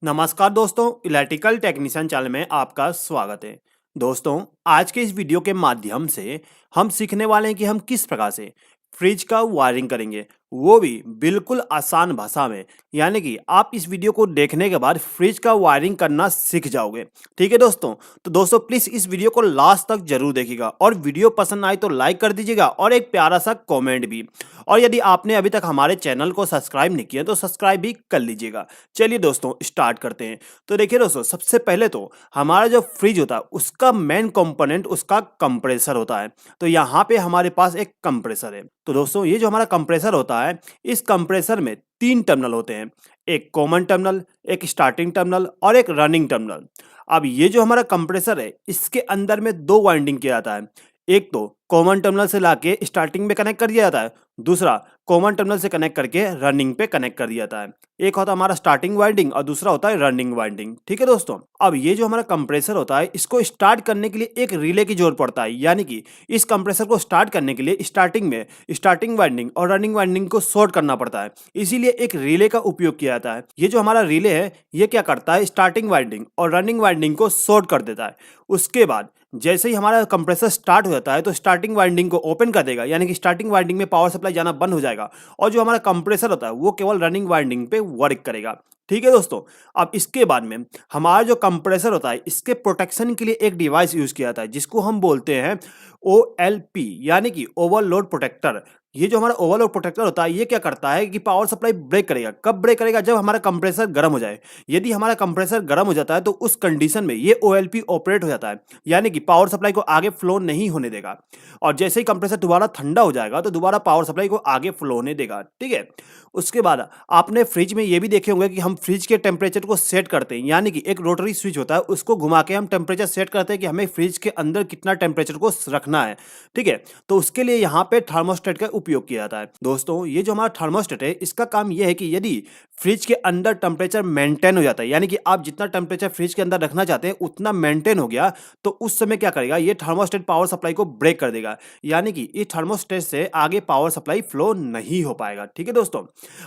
नमस्कार दोस्तों, electrical technician channel में आपका स्वागत है। दोस्तों, आज के इस वीडियो के माध्यम से हम सीखने वाले हैं कि हम किस प्रकार से फ्रिज का वायरिंग करेंगे, वो भी बिल्कुल आसान भाषा में। यानी कि आप इस वीडियो को देखने के बाद फ्रिज का वायरिंग करना सीख जाओगे। ठीक है दोस्तों, तो दोस्तों प्लीज़ इस वीडियो को लास्ट तक जरूर देखिएगा और वीडियो पसंद आए तो लाइक कर दीजिएगा और एक प्यारा सा कॉमेंट भी। और यदि आपने अभी तक हमारे चैनल को सब्सक्राइब नहीं किया तो सब्सक्राइब भी कर लीजिएगा। चलिए दोस्तों स्टार्ट करते हैं। तो देखिए दोस्तों, सबसे पहले तो हमारा जो फ्रिज होता है उसका मेन कंपोनेंट उसका कंप्रेसर होता है। तो यहाँ पे हमारे पास एक कंप्रेसर है। तो दोस्तों ये जो हमारा कंप्रेसर होता है, इस कंप्रेसर में 3 टर्मिनल होते हैं। एक कॉमन टर्मिनल, एक स्टार्टिंग टर्मिनल और एक रनिंग टर्मिनल। अब ये जो हमारा कंप्रेसर है, इसके अंदर में 2 वाइंडिंग किया जाता है। एक तो कॉमन टर्मिनल से लाके स्टार्टिंग में कनेक्ट कर दिया जाता है, दूसरा कॉमन टर्मिनल से कनेक्ट करके रनिंग पे कनेक्ट कर दिया जाता है। एक होता है हमारा स्टार्टिंग वाइंडिंग और दूसरा होता है रनिंग वाइंडिंग। ठीक है दोस्तों, अब ये जो हमारा कंप्रेसर होता है, इसको स्टार्ट करने के लिए एक रिले की जरूरत पड़ता है। यानी कि इस कंप्रेसर को स्टार्ट करने के लिए स्टार्टिंग में स्टार्टिंग वाइंडिंग और रनिंग वाइंडिंग को शॉर्ट करना पड़ता है, इसीलिए एक रिले का उपयोग किया जाता है। ये जो हमारा रिले है, ये क्या करता है, स्टार्टिंग वाइंडिंग और रनिंग वाइंडिंग को शॉर्ट कर देता है। उसके बाद जैसे ही हमारा कंप्रेसर स्टार्ट हो जाता है तो स्टार्टिंग वाइंडिंग को ओपन कर देगा, यानी कि स्टार्टिंग वाइंडिंग में पावर सप्लाई जाना बंद हो जाएगा और जो हमारा कंप्रेसर होता है वो केवल रनिंग वाइंडिंग पे वर्क करेगा। ठीक है दोस्तों, अब इसके बाद में हमारा जो कंप्रेसर होता है, इसके प्रोटेक्शन के लिए एक डिवाइस यूज किया जाता है जिसको हम बोलते हैं OLP, यानी कि ओवरलोड प्रोटेक्टर। ये जो हमारा ओवरलोड प्रोटेक्टर होता है, ये क्या करता है कि पावर सप्लाई ब्रेक करेगा। कब ब्रेक करेगा? जब हमारा कंप्रेसर गर्म हो जाए। यदि हमारा कंप्रेसर गर्म हो जाता है तो उस कंडीशन में ये OLP ऑपरेट हो जाता है, यानी कि पावर सप्लाई को आगे फ्लो नहीं होने देगा। और जैसे ही कंप्रेसर दोबारा ठंडा हो जाएगा तो दोबारा पावर सप्लाई को आगे फ्लो होने देगा। ठीक है, उसके बाद आपने फ्रिज में ये भी देखे होंगे कि हम फ्रिज के टेम्परेचर को सेट करते हैं, यानी कि एक रोटरी स्विच होता है, उसको घुमा के हम टेम्परेचर सेट करते हैं कि हमें फ्रिज के अंदर कितना टेम्परेचर को रखना है। ठीक है, तो उसके लिए यहाँ पे थर्मोस्टेट का उपयोग किया जाता है। दोस्तों ये जो हमारा थर्मोस्टेट है, इसका काम यह है कि यदि फ्रिज के अंदर टेम्परेचर मेंटेन हो जाता है, यानी कि आप जितना टेम्परेचर फ्रिज के अंदर रखना चाहते हैं उतना मेंटेन हो गया, तो उस समय क्या करेगा, ये थर्मोस्टेट पावर सप्लाई को ब्रेक कर देगा, यानी कि इस थर्मोस्टेट से आगे पावर सप्लाई फ्लो नहीं हो पाएगा। ठीक है दोस्तों,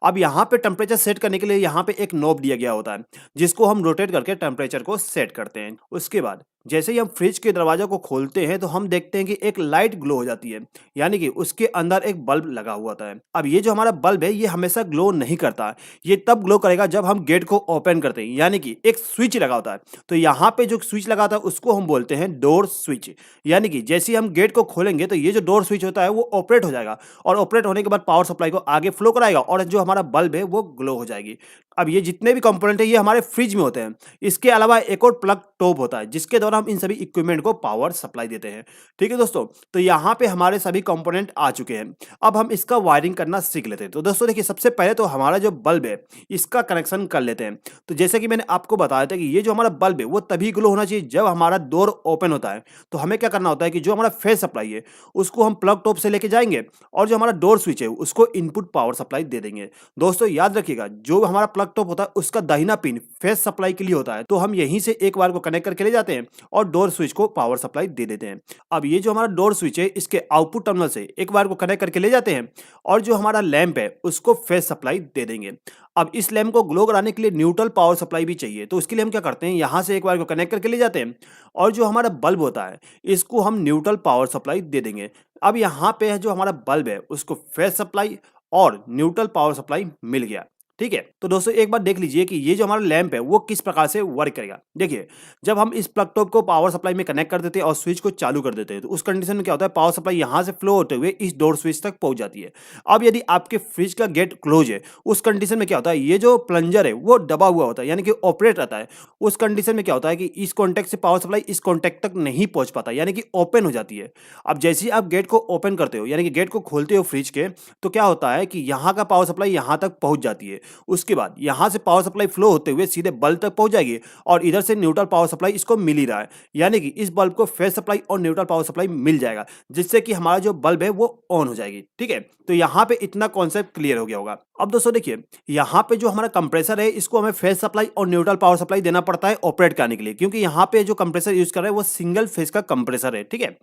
अब यहाँ पे टेम्परेचर सेट करने के लिए यहाँ पे एक नॉब दिया गया होता है जिसको हम रोटेट करके टेम्परेचर को सेट करते हैं। उसके बाद जैसे ही हम फ्रिज के दरवाजा को खोलते हैं तो हम देखते हैं कि एक लाइट ग्लो हो जाती है, यानी कि उसके अंदर एक बल्ब लगा हुआ होता है। अब ये जो हमारा बल्ब है, ये हमेशा ग्लो नहीं करता, ये तब ग्लो करेगा जब हम गेट को ओपन करते हैं, यानी कि एक स्विच लगा होता है। तो यहाँ पे जो स्विच लगा होता है उसको हम बोलते हैं डोर स्विच। यानी कि जैसे ही हम गेट को खोलेंगे तो ये जो डोर स्विच होता है वो ऑपरेट हो जाएगा और ऑपरेट होने के बाद पावर सप्लाई को आगे फ्लो कराएगा और जो हमारा बल्ब है वो ग्लो हो जाएगी। अब ये जितने भी कंपोनेंट है ये हमारे फ्रिज में होते हैं। इसके अलावा एक और प्लग टॉप होता है जिसके द्वारा हम इन सभी इक्विपमेंट को पावर सप्लाई देते हैं। ठीक है दोस्तों, तो यहाँ पे हमारे सभी कंपोनेंट आ चुके हैं। अब हम इसका वायरिंग करना सीख लेते हैं। तो दोस्तों देखिए, सबसे पहले तो हमारा जो बल्ब है इसका कनेक्शन कर लेते हैं। तो जैसे कि मैंने आपको बताया था कि ये जो हमारा बल्ब है वो तभी ग्लो होना चाहिए जब हमारा डोर ओपन होता है। तो हमें क्या करना होता है कि जो हमारा फेस सप्लाई है उसको हम प्लग टॉप से लेके जाएंगे और जो हमारा डोर स्विच है उसको इनपुट पावर सप्लाई दे देंगे। दोस्तों याद रखिएगा, जो हमारा प्लग टॉप होता है उसका दाहिना पिन फेस सप्लाई के लिए होता है, तो हम यहीं से एक बार को कनेक्ट करके ले जाते हैं और डोर स्विच को पावर सप्लाई दे देते हैं। अब ये जो हमारा डोर स्विच है इसके आउटपुट टर्मिनल से एक बार को कनेक्ट करके ले जाते हैं और जो हमारा लैंप है उसको फेस सप्लाई दे देंगे। अब इस लैंप को ग्लो कराने के लिए न्यूट्रल पावर सप्लाई भी चाहिए, तो उसके लिए हम क्या करते हैं, यहाँ से एक बार को कनेक्ट करके ले जाते हैं और जो हमारा बल्ब होता है इसको हम न्यूट्रल पावर सप्लाई दे देंगे। अब यहाँ पे है जो हमारा बल्ब है उसको फेस सप्लाई और न्यूट्रल पावर सप्लाई मिल गया। ठीक है, तो दोस्तों एक बार देख लीजिए कि ये जो हमारा लैंप है वो किस प्रकार से वर्क करेगा। देखिए, जब हम इस प्लग टॉप को पावर सप्लाई में कनेक्ट कर देते हैं और स्विच को चालू कर देते हैं तो उस कंडीशन में क्या होता है, पावर सप्लाई यहाँ से फ्लो होते हुए इस डोर स्विच तक पहुंच जाती है। अब यदि आपके फ्रिज का गेट क्लोज है, उस कंडीशन में क्या होता है, ये जो प्लंजर है वो दबा हुआ होता है, यानी कि ऑपरेट रहता है। उस कंडीशन में क्या होता है कि इस कॉन्टैक्ट से पावर सप्लाई इस कॉन्टैक्ट तक नहीं पहुंच पाता, यानी कि ओपन हो जाती है। अब जैसे ही आप गेट को ओपन करते हो, यानी कि गेट को खोलते हो फ्रिज के, तो क्या होता है कि यहाँ का पावर सप्लाई यहाँ तक पहुंच जाती है। उसके बाद यहाँ से पावर सप्लाई फ्लो होते हुए सीधे बल्ब तक पहुंच जाएगी और इधर से न्यूट्रल पावर सप्लाई इसको मिल ही रहा है, यानी कि इस बल्ब को फेस सप्लाई और न्यूट्रल पावर सप्लाई मिल जाएगा जिससे कि हमारा जो बल्ब है वो ऑन हो जाएगी। ठीक है, तो यहाँ पे इतना कॉन्सेप्ट क्लियर हो गया होगा। अब दोस्तों देखिए, यहाँ पे जो हमारा कंप्रेसर है इसको हमें फेज सप्लाई और न्यूट्रल पावर सप्लाई देना पड़ता है ऑपरेट करने के लिए, क्योंकि यहाँ पे जो कंप्रेसर यूज कर रहे हैं वो सिंगल फेज का कंप्रेसर है, ठीक है।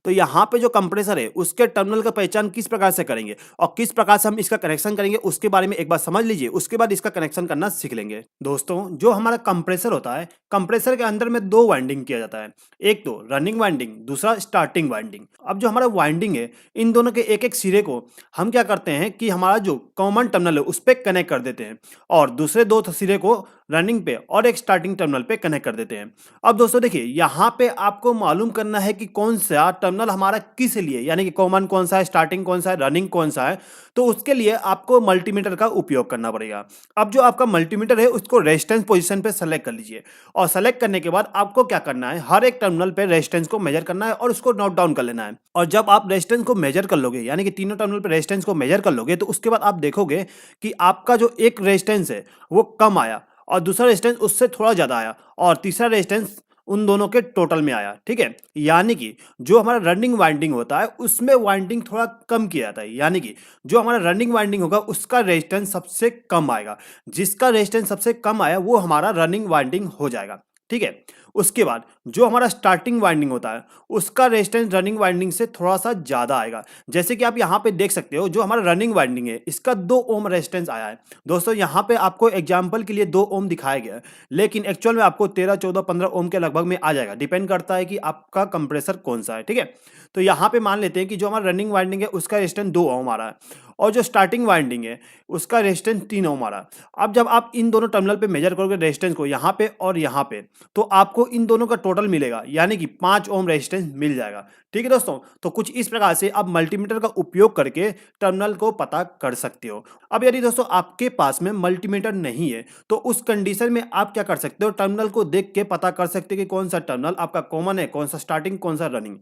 तो यहाँ पे जो कंप्रेसर है उसके टर्मिनल का पहचान किस प्रकार से करेंगे और किस प्रकार से हम इसका कनेक्शन करेंगे उसके बारे में एक बार समझ लीजिए, उसके बाद इसका कनेक्शन करना सीख लेंगे। दोस्तों जो हमारा कंप्रेसर होता है, कंप्रेसर के अंदर में दो वाइंडिंग किया जाता है, एक तो रनिंग वाइंडिंग, दूसरा स्टार्टिंग वाइंडिंग। अब जो हमारा वाइंडिंग है इन दोनों के एक एक सिरे को हम क्या करते हैं कि हमारा जो कॉमन टर्मिनल है उस पर कनेक्ट कर देते हैं और दूसरे दो सिरे को रनिंग पे और एक स्टार्टिंग टर्मिनल पे कनेक्ट कर देते हैं। अब दोस्तों देखिए, यहाँ पे आपको मालूम करना है कि कौन सा टर्मिनल हमारा किस लिए, यानी कि कॉमन कौन सा है, स्टार्टिंग कौन सा है, रनिंग कौन सा है। तो उसके लिए आपको मल्टीमीटर का उपयोग करना पड़ेगा। अब जो आपका मल्टीमीटर है उसको रेजिस्टेंस पोजीशन पे सेलेक्ट कर लीजिए और सेलेक्ट करने के बाद आपको क्या करना है, हर एक टर्मिनल पे रेजिस्टेंस को मेजर करना है और उसको नोट डाउन कर लेना है। और जब आप रेजिस्टेंस को मेजर कर लोगे, यानी कि तीनों टर्मिनल पे रेजिस्टेंस को मेजर कर लोगे, तो उसके बाद आप देखोगे कि आपका जो एक रेजिस्टेंस है वो कम आया और दूसरा रेजिस्टेंस उससे थोड़ा ज्यादा आया और तीसरा रेजिस्टेंस उन दोनों के टोटल में आया, ठीक है। यानी कि जो हमारा रनिंग वाइंडिंग होता है उसमें वाइंडिंग थोड़ा कम किया जाता है, यानी कि जो हमारा रनिंग वाइंडिंग होगा उसका रेजिस्टेंस सबसे कम आएगा। जिसका रेजिस्टेंस सबसे कम आया वो हमारा रनिंग वाइंडिंग हो जाएगा, ठीक है। उसके बाद जो हमारा स्टार्टिंग वाइंडिंग होता है उसका रेजिस्टेंस रनिंग वाइंडिंग से थोड़ा सा ज्यादा आएगा। जैसे कि आप यहाँ पे देख सकते हो, जो हमारा रनिंग वाइंडिंग है इसका 2 ओम रेजिस्टेंस आया है। दोस्तों यहाँ पे आपको एग्जांपल के लिए 2 ओम दिखाया गया है, लेकिन एक्चुअल में आपको 13, 14, 15 ओम के लगभग में आ जाएगा। डिपेंड करता है कि आपका कंप्रेसर कौन सा है, ठीक है। तो यहाँ पे मान लेते हैं कि जो हमारा रनिंग वाइंडिंग है उसका रेजिस्टेंस 2 ओम आ रहा है और जो स्टार्टिंग वाइंडिंग है उसका रेजिस्टेंस 3 ओम आ रहा है। अब जब आप इन दोनों टर्मिनल पे मेजर करोगे रेजिस्टेंस को यहाँ पे और यहाँ पे, तो आपको इन दोनों का टोटल मिलेगा, यानी कि 5 ओम रेजिस्टेंस मिल जाएगा, ठीक है दोस्तों। तो कुछ इस प्रकार से आप मल्टीमीटर का उपयोग करके टर्मिनल को पता कर सकते हो। अब यदि दोस्तों आपके पास में मल्टीमीटर नहीं है तो उस कंडीशन में आप क्या कर सकते हो, टर्मिनल को देख के पता कर सकते हो कि कौन सा टर्मिनल आपका कॉमन है, कौन सा स्टार्टिंग, कौन सा रनिंग।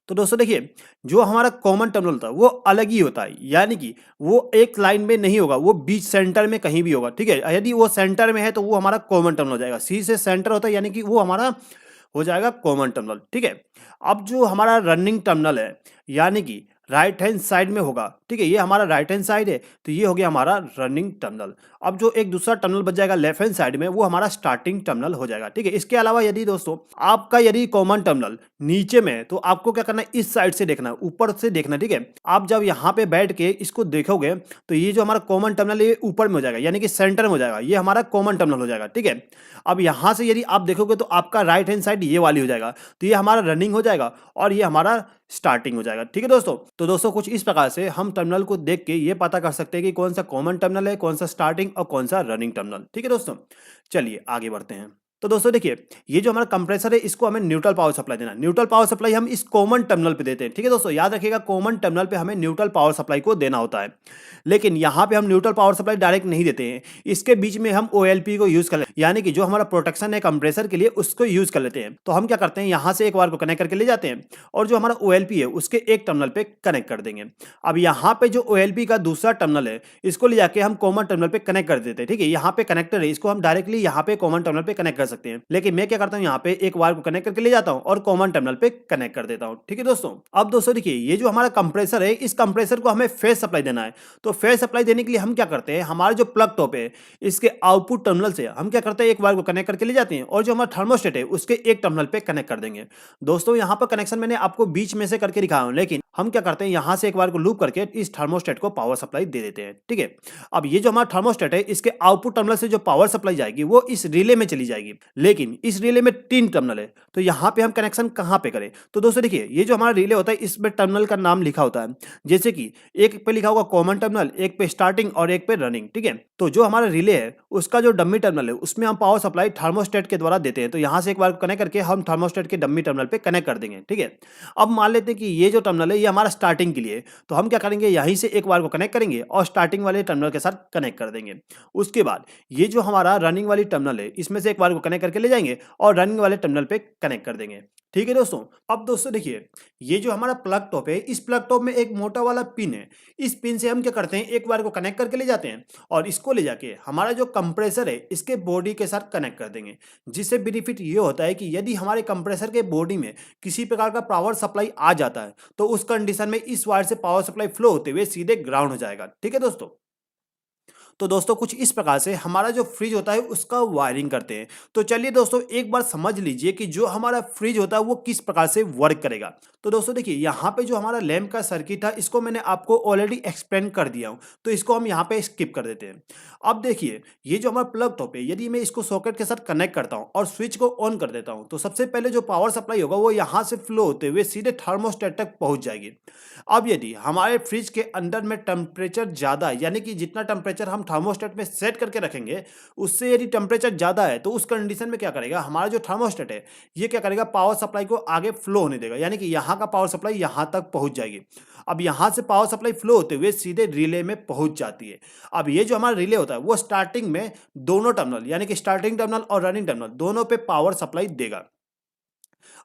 तो दोस्तों देखिए, जो हमारा कॉमन टर्मिनल होता है वो अलग ही होता है, यानी कि वो एक लाइन में नहीं होगा, वो बीच सेंटर में कहीं भी होगा, ठीक है। यदि वो सेंटर में है तो वो हमारा कॉमन टर्मिनल हो जाएगा। सी से सेंटर होता है यानी कि वो हमारा हो जाएगा कॉमन टर्मिनल, ठीक है। अब जो हमारा रनिंग टर्मिनल है यानी कि राइट हैंड साइड में होगा, ठीक है, ये हमारा राइट हैंड साइड है तो ये हो गया हमारा रनिंग टर्मिनल। अब जो एक दूसरा टर्मिनल बच जाएगा लेफ्ट हैंड साइड में वो हमारा स्टार्टिंग टर्मिनल हो जाएगा, ठीक है। इसके अलावा यदि दोस्तों आपका यदि कॉमन टर्मिनल नीचे में है तो आपको क्या करना है, इस साइड से देखना है, ऊपर से देखना है, ठीक है। आप जब यहाँ पे बैठ के इसको देखोगे तो ये जो हमारा कॉमन टर्मिनल है ये ऊपर में हो जाएगा, यानी कि सेंटर में हो जाएगा, ये हमारा कॉमन टर्मिनल हो जाएगा, ठीक है। अब यहाँ से यदि आप देखोगे तो आपका राइट हैंड साइड ये वाली हो जाएगा, तो ये हमारा रनिंग हो जाएगा और ये हमारा स्टार्टिंग हो जाएगा, ठीक है दोस्तों। तो दोस्तों कुछ इस प्रकार से हम टर्मिनल को देख के ये पता कर सकते हैं कि कौन सा कॉमन टर्मिनल है, कौन सा स्टार्टिंग और कौन सा रनिंग टर्मिनल, ठीक है दोस्तों। चलिए आगे बढ़ते हैं। तो दोस्तों देखिए, ये जो हमारा कंप्रेसर है इसको हमें न्यूट्रल पावर सप्लाई देना है। न्यूट्रल पावर सप्लाई हम इस कॉमन टर्मिनल पे देते हैं, ठीक है दोस्तों। याद रखिएगा कॉमन टर्मिनल पे हमें न्यूट्रल पावर सप्लाई को देना होता है, लेकिन यहाँ पे हम न्यूट्रल पावर सप्लाई डायरेक्ट नहीं देते हैं। इसके बीच में हम OLP को यूज कर लेते हैं, यानी कि जो हमारा प्रोटेक्शन है कंप्रेसर के लिए उसको यूज कर लेते हैं। तो हम क्या करते हैं, यहाँ से एक वायर को कनेक्ट करके ले जाते हैं और जो हमारा OLP है उसके एक टर्मिनल पे कनेक्ट कर देंगे। अब यहाँ पे जो OLP का दूसरा टर्मिनल है इसको ले जाके हम कॉमन टर्मिनल पे कनेक्ट कर देते हैं, ठीक है। यहाँ पे कनेक्टर है, इसको हम डायरेक्टली यहाँ पे कॉमन टर्मिनल पे कनेक्ट कर सकते हैं, लेकिन मैं क्या करता हूँ यहाँ पे एक वायर को कनेक्ट करके ले जाता हूँ और कॉमन टर्मिनल पे कनेक्ट कर देता हूँ, ठीक है दोस्तों। अब दोस्तों देखिए, ये जो हमारा कंप्रेसर है इस कंप्रेसर को हमें फेज सप्लाई देना है। तो फेज सप्लाई देने के लिए हम क्या करते हैं, हमारे जो प्लग टॉप है इसके आउटपुट टर्मिनल से हम क्या करते हैं, एक वायर को कनेक्ट करके ले जाते हैं और जो हमारा थर्मोस्टेट है उसके एक टर्मिनल पे कनेक्ट कर देंगे। दोस्तों यहाँ पर कनेक्शन मैंने आपको बीच में से करके दिखाया हूं, लेकिन हम क्या करते हैं, यहाँ से एक वायर को लूप करके इस थर्मोस्टेट को पावर सप्लाई दे देते हैं, ठीक है। अब ये जो हमारा थर्मोस्टेट है इसके आउटपुट टर्मिनल से जो पावर सप्लाई जाएगी वो इस रिले में चली जाएगी, लेकिन इस रिले में 3 टर्मिनल है, तो यहाँ पे हम कनेक्शन कहाँ पे करें। तो दोस्तों देखिए, ये जो हमारा रिले होता है इसमें टर्मिनल का नाम लिखा होता है, जैसे कि एक पे लिखा होगा कॉमन टर्मिनल, एक पे स्टार्टिंग और एक पे रनिंग, ठीक है। तो जो हमारा रिले है उसका जो डम्मी टर्मिनल है उसमें हम पावर सप्लाई थर्मोस्टेट के द्वारा देते हैं। तो यहाँ से एक बार कनेक्ट करके हम थर्मोस्टेट के डम्मी टर्मिनल पे कनेक्ट कर देंगे, ठीक है। अब मान लेते हैं कि ये जो टर्मिनल है ये हमारा स्टार्टिंग के लिए, तो हम क्या करेंगे, यहीं से एक बार को कनेक्ट करेंगे और स्टार्टिंग वाले टर्मिनल के साथ कनेक्ट कर देंगे। उसके बाद ये जो हमारा रनिंग वाली टर्मिनल है इसमें से एक बार को कनेक्ट करके ले जाएंगे और रनिंग वाले टर्मिनल पे कनेक्ट कर देंगे, ठीक है दोस्तों। अब दोस्तों देखिए, ये जो हमारा प्लग टॉप है इस प्लग टॉप में एक मोटा वाला पिन है, इस पिन से हम क्या करते हैं, एक बार को कनेक्ट करके ले जाते हैं और इसको ले जाके हमारा जो कंप्रेसर है इसके बॉडी के साथ कनेक्ट कर देंगे। जिससे बेनिफिट ये होता है कि यदि हमारे कंप्रेसर के बॉडी में किसी प्रकार का पावर सप्लाई आ जाता है तो उस कंडीशन में इस वायर से पावर सप्लाई फ्लो होते हुए सीधे ग्राउंड हो जाएगा, ठीक है दोस्तों। तो दोस्तों कुछ इस प्रकार से हमारा जो फ्रिज होता है उसका वायरिंग करते हैं। तो चलिए दोस्तों एक बार समझ लीजिए कि जो हमारा फ्रिज होता है वो किस प्रकार से वर्क करेगा। तो दोस्तों देखिए यहाँ पे जो हमारा लैंप का सर्किट था इसको मैंने आपको ऑलरेडी एक्सप्लेन कर दिया हूँ, तो इसको हम यहाँ पे स्किप कर देते हैं। अब देखिए ये जो हमारा प्लग टॉप है, यदि मैं इसको सॉकेट के साथ कनेक्ट करता हूँ और स्विच को ऑन कर देता हूँ तो सबसे पहले जो पावर सप्लाई होगा वो यहाँ से फ्लो होते हुए सीधे थर्मोस्टेट तक पहुँच जाएगी। अब यदि हमारे फ्रिज के अंदर में टेम्परेचर ज़्यादा है, यानी कि जितना टेम्परेचर हम थर्मोस्टेट में सेट करके रखेंगे उससे यदि टेम्परेचर ज़्यादा है तो उस कंडीशन में क्या करेगा, हमारा जो थर्मोस्टेट है ये क्या करेगा, पावर सप्लाई को आगे फ्लो होने देगा, यानी कि यहाँ का पावर सप्लाई यहाँ तक पहुँच जाएगी। अब यहाँ से पावर सप्लाई फ्लो होते हुए सीधे रिले में पहुँच जाती है। अब ये जो हमारा रिले होता है वो स्टार्टिंग में दोनों टर्मिनल यानी कि स्टार्टिंग टर्मिनल और रनिंग टर्मिनल दोनों पे पावर सप्लाई देगा।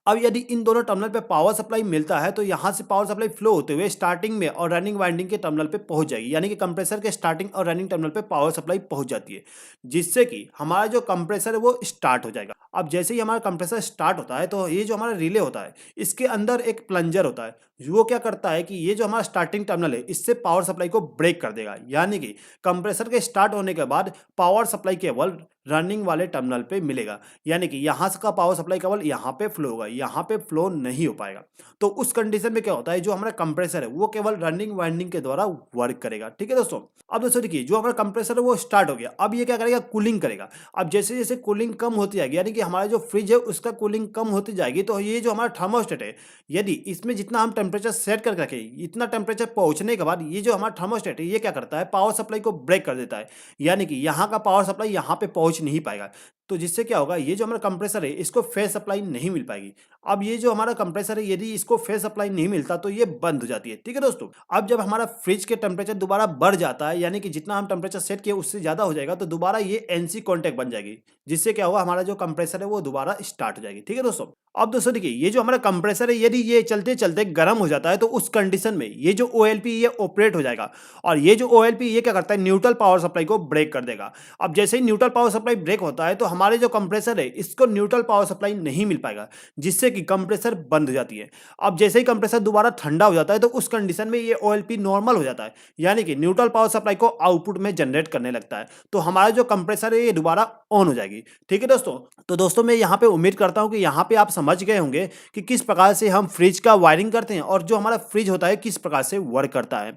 अब यदि इन दोनों टर्मिनल पे पावर सप्लाई मिलता है तो यहाँ से पावर सप्लाई फ्लो होते हुए स्टार्टिंग में और रनिंग वाइंडिंग के टर्मिनल पे पहुंच जाएगी, यानी कि कंप्रेसर के स्टार्टिंग और रनिंग टर्मिनल पे पावर सप्लाई पहुंच जाती है, जिससे कि हमारा जो कंप्रेसर है वो स्टार्ट हो जाएगा। अब जैसे ही हमारा कंप्रेसर स्टार्ट होता है तो ये जो हमारा रिले होता है इसके अंदर एक प्लंजर होता है, वो क्या करता है कि ये जो हमारा स्टार्टिंग टर्मिनल है इससे पावर सप्लाई को ब्रेक कर देगा, यानी कि कंप्रेसर के स्टार्ट होने के बाद पावर सप्लाई केवल रनिंग वाले टर्मिनल पे मिलेगा, यानी कि यहाँ से का पावर सप्लाई केवल यहाँ पे फ्लो होगा, यहाँ पे फ्लो नहीं हो पाएगा। तो उस कंडीशन में क्या होता है, जो हमारा कंप्रेसर है वो केवल रनिंग वाइंडिंग के द्वारा वर्क करेगा। ठीक है दोस्तों। अब दोस्तों देखिए जो हमारा कंप्रेसर है वो स्टार्ट हो गया, अब ये क्या करेगा, कूलिंग करेगा। अब जैसे जैसे कूलिंग कम होती जाएगी, यानी कि हमारा जो फ्रिज है उसका कूलिंग कम होती जाएगी, तो ये जो हमारा थर्मोस्टेट है यदि इसमें जितना हम टेम्परेचर सेट करके रखें इतना टेम्परेचर पहुंचने के बाद ये जो हमारा थर्मोस्टेट है ये क्या करता है, पावर सप्लाई को ब्रेक कर देता है, यानी कि यहाँ का पावर सप्लाई यहाँ पे पहुंच नहीं पाएगा। तो जिससे क्या होगा, ये जो हमारा कंप्रेसर है इसको फेस सप्लाई नहीं मिल पाएगी। अब ये जो हमारा कंप्रेसर है यदि इसको फेस सप्लाई नहीं मिलता तो ये बंद हो जाती है। ठीक है दोस्तों। अब जब हमारा फ्रिज के टेम्परेचर दोबारा बढ़ जाता है, यानी कि जितना हम टेम्परेचर सेट किए उससे ज्यादा हो जाएगा, तो दोबारा ये एनसी कॉन्टैक्ट बन जाएगी, जिससे क्या होगा, हमारा जो कंप्रेसर है वो दोबारा स्टार्ट हो जाएगी। ठीक है दोस्तों। अब दोस्तों देखिए ये जो हमारा कंप्रेसर है यदि ये चलते चलते गर्म हो जाता है तो उस कंडीशन में ये जो ओएलपी ये ऑपरेट हो जाएगा, और ये जो ओएलपी ये क्या करता है, न्यूट्रल पावर सप्लाई को ब्रेक कर देगा। अब जैसे ही न्यूट्रल पावर सप्लाई ब्रेक होता है तो हमारे जो कंप्रेसर है इसको न्यूट्रल पावर सप्लाई नहीं मिल पाएगा, जिससे कि कंप्रेसर बंद हो जाती है। अब जैसे ही कंप्रेसर दोबारा ठंडा हो जाता है तो उस कंडीशन में ये ओएलपी नॉर्मल हो जाता है, यानी कि न्यूट्रल पावर सप्लाई को आउटपुट में जनरेट करने लगता है, तो हमारा जो कंप्रेसर है ये दोबारा ऑन हो जाएगी। ठीक है दोस्तों। तो दोस्तों मैं यहाँ पे उम्मीद करता हूँ कि यहाँ पे आप समझ गए होंगे कि किस प्रकार से हम फ्रिज का वायरिंग करते हैं और जो हमारा फ्रिज होता है किस प्रकार से वर्क करता है।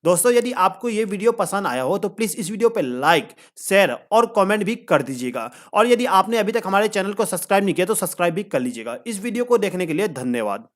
दोस्तों यदि आपको ये वीडियो पसंद आया हो तो प्लीज इस वीडियो पे लाइक, शेयर और कमेंट भी कर दीजिएगा, और यदि आपने अभी तक हमारे चैनल को सब्सक्राइब नहीं किया तो सब्सक्राइब भी कर लीजिएगा। इस वीडियो को देखने के लिए धन्यवाद।